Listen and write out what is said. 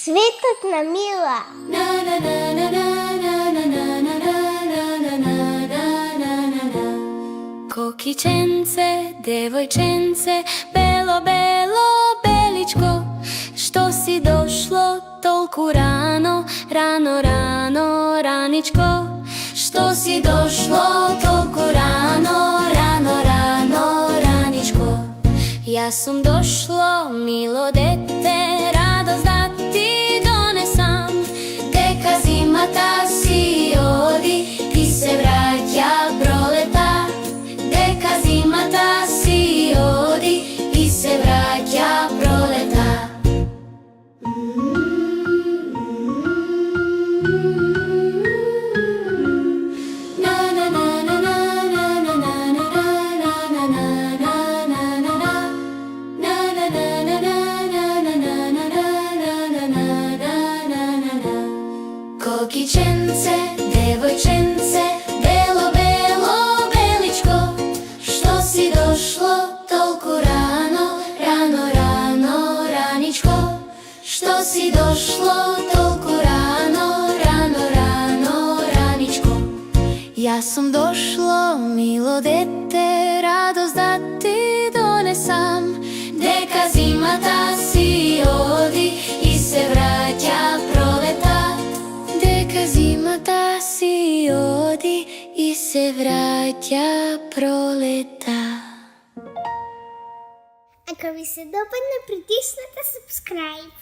Светот на Мила. Кокиченце, девојченце, бело, бело, беличко, што си дошло толку рано, рано, рано, раничко, што си дошло толку рано, рано, рано, раничко. Јас сум дошло, мило дете, радост да ти донесам, дека зимата си оди и се враќа пролета, дека зимата си оди и се враќа пролета. Кокиченце, девојченце, бело, бело, беличко, што си дошло толку рано, рано, рано, раничко, што си дошло толку рано, рано, рано, раничко. Јас сум дошло, мило дете, радост да ти донесам, дека зимата си оди и се враќа пролета, дека зимата си оди и се враќа пролета. Ако ви се допадне, притиснете subscribe.